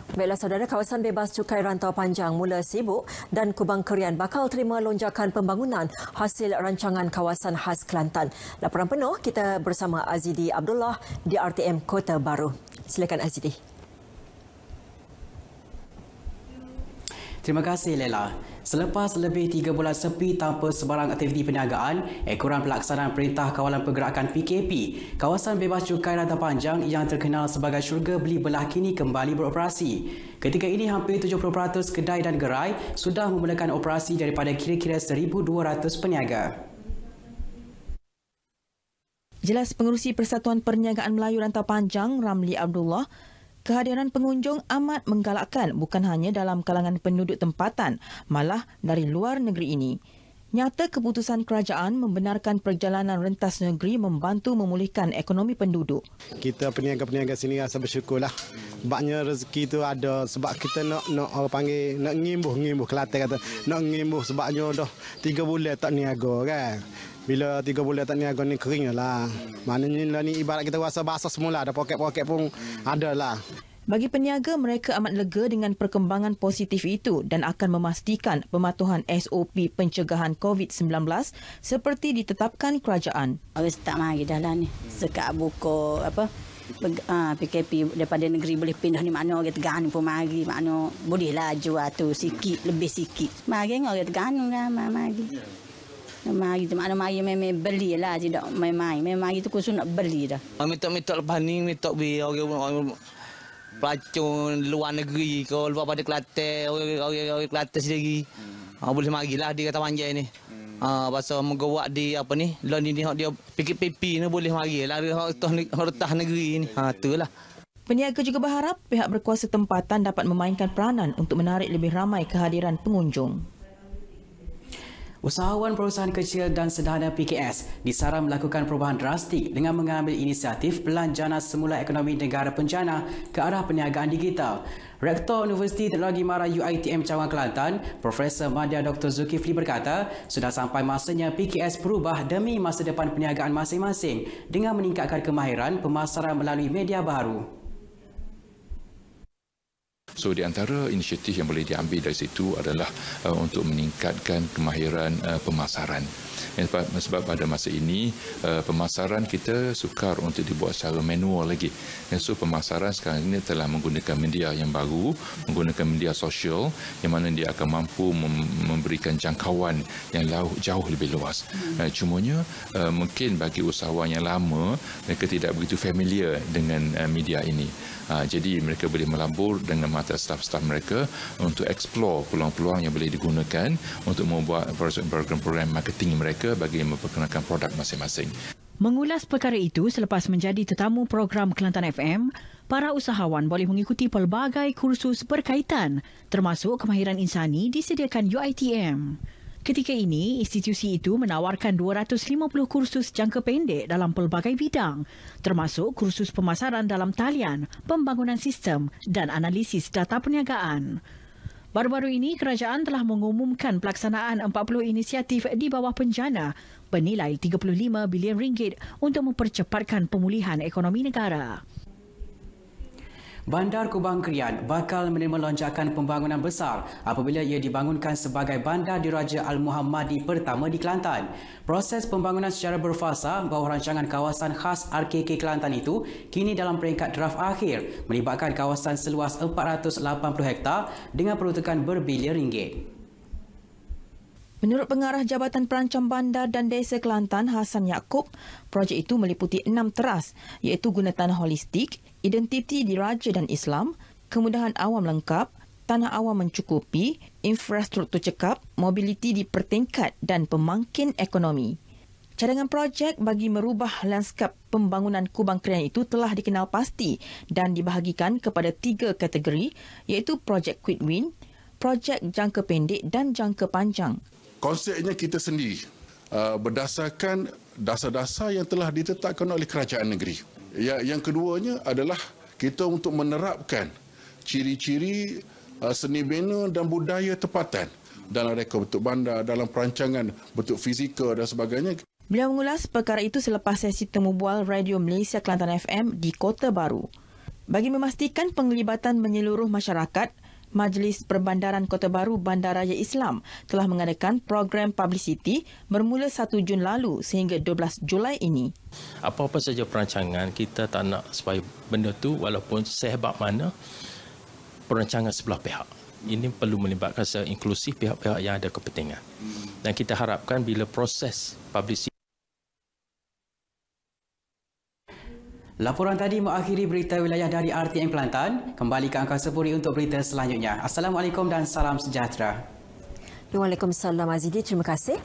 Baiklah saudara, kawasan bebas cukai rantau panjang mula sibuk dan Kubang Kerian bakal terima lonjakan pembangunan hasil rancangan kawasan khas Kelantan. Laporan penuh kita bersama Azidi Abdullah di RTM Kota Baru. Silakan Azidi. Terima kasih Lela. Selepas lebih 3 bulan sepi tanpa sebarang aktiviti perniagaan, ekoran pelaksanaan Perintah Kawalan Pergerakan PKP, kawasan bebas cukai rantau panjang yang terkenal sebagai syurga beli belah kini kembali beroperasi. Ketika ini hampir 70% kedai dan gerai sudah memulakan operasi daripada kira-kira 1,200 peniaga. Jelas Pengerusi Persatuan Perniagaan Melayu Rantau Panjang, Ramli Abdullah, kehadiran pengunjung amat menggalakkan bukan hanya dalam kalangan penduduk tempatan, malah dari luar negeri ini. Nyata keputusan kerajaan membenarkan perjalanan rentas negeri membantu memulihkan ekonomi penduduk. Kita peniaga-peniaga sini rasa bersyukurlah. Sebabnya rezeki itu ada, sebab kita nak orang panggil nak ngimbuh Kelantan kata nak ngimbuh, sebabnya dah 3 bulan tak niaga kan. Bila 3 bulan tak niaga ni kering lah. Maknanya ni ibarat kita rasa basah semula, ada poket-poket pun ada lah. Bagi peniaga, mereka amat lega dengan perkembangan positif itu dan akan memastikan pematuhan SOP pencegahan COVID-19 seperti ditetapkan kerajaan. Awak tak mari dah lah ni. Sekat buka PKP daripada negeri boleh pindah ni, makna orang Terengganu pun mari, makna bolehlah jual tu sikit, lebih sikit. Mari orang Terengganu kan mari. Mari tu makna mari memang belilah, tidak main-main. Memang mari tu khusus nak beli dah. Minta lepas ni minta bi orang pelacun luar negeri ke luar pada Kelantan, orang Kelantan sendiri. Boleh marilah di Kata Panjang ni. Pasal menggawak di apa ni, lah ni dia PKP ni boleh marilah retah negeri ni. Itulah. Peniaga juga berharap pihak berkuasa tempatan dapat memainkan peranan untuk menarik lebih ramai kehadiran pengunjung. Usahawan Perusahaan Kecil dan Sederhana PKS disaran melakukan perubahan drastik dengan mengambil inisiatif belanjana semula ekonomi negara penjana ke arah perniagaan digital. Rektor Universiti Teknologi Mara UiTM Cawangan Kelantan, Profesor Madya Dr. Zulkifli berkata, sudah sampai masanya PKS berubah demi masa depan perniagaan masing-masing dengan meningkatkan kemahiran pemasaran melalui media baru. So di antara inisiatif yang boleh diambil dari situ adalah untuk meningkatkan kemahiran pemasaran. Sebab pada masa ini pemasaran kita sukar untuk dibuat secara manual lagi. So pemasaran sekarang ini telah menggunakan media yang baru, menggunakan media sosial yang mana dia akan mampu memberikan jangkauan yang jauh lebih luas. Cumanya mungkin bagi usahawan yang lama, mereka tidak begitu familiar dengan media ini. Jadi mereka boleh melabur dengan mata staf-staf mereka untuk explore peluang-peluang yang boleh digunakan untuk membuat program-program marketing mereka bagi memperkenalkan produk masing-masing. Mengulas perkara itu selepas menjadi tetamu program Kelantan FM, para usahawan boleh mengikuti pelbagai kursus berkaitan termasuk kemahiran insani disediakan UiTM. Ketika ini, institusi itu menawarkan 250 kursus jangka pendek dalam pelbagai bidang, termasuk kursus pemasaran dalam talian, pembangunan sistem dan analisis data perniagaan. Baru-baru ini, kerajaan telah mengumumkan pelaksanaan 40 inisiatif di bawah penjana bernilai 35 bilion ringgit untuk mempercepatkan pemulihan ekonomi negara. Bandar Kubang Kerian bakal menerima lonjakan pembangunan besar apabila ia dibangunkan sebagai bandar diraja Al-Muhammadi pertama di Kelantan. Proses pembangunan secara berfasa bawah rancangan kawasan khas RKK Kelantan itu kini dalam peringkat draft akhir melibatkan kawasan seluas 480 hektar dengan peruntukan berbilion ringgit. Menurut Pengarah Jabatan Perancang Bandar dan Desa Kelantan, Hassan Yaakob, projek itu meliputi 6 teras iaitu guna tanah holistik, identiti diraja dan Islam, kemudahan awam lengkap, tanah awam mencukupi, infrastruktur cekap, mobiliti dipertingkat dan pemangkin ekonomi. Cadangan projek bagi merubah lanskap pembangunan Kubang Kerian itu telah dikenal pasti dan dibahagikan kepada 3 kategori iaitu projek quick win, projek jangka pendek dan jangka panjang. Konsepnya kita sendiri berdasarkan dasar-dasar yang telah ditetapkan oleh kerajaan negeri. Yang keduanya adalah kita untuk menerapkan ciri-ciri seni bina dan budaya tempatan dalam reka bentuk bandar, dalam perancangan bentuk fizikal dan sebagainya. Beliau mengulas perkara itu selepas sesi temu bual Radio Malaysia Kelantan FM di Kota Baru. Bagi memastikan penglibatan menyeluruh masyarakat, Majlis Perbandaran Kota Baru Bandaraya Islam telah mengadakan program publicity bermula 1 Jun lalu sehingga 12 Julai ini. Apa-apa saja perancangan, kita tak nak supaya benda tu walaupun sehebat mana perancangan sebelah pihak. Ini perlu melibatkan secara inklusif pihak-pihak yang ada kepentingan. Dan kita harapkan bila proses publicity. Laporan tadi mengakhiri berita wilayah dari RTM Kelantan. Kembali ke Angkasa Puri untuk berita selanjutnya. Assalamualaikum dan salam sejahtera. Waalaikumsalam Azidi, terima kasih.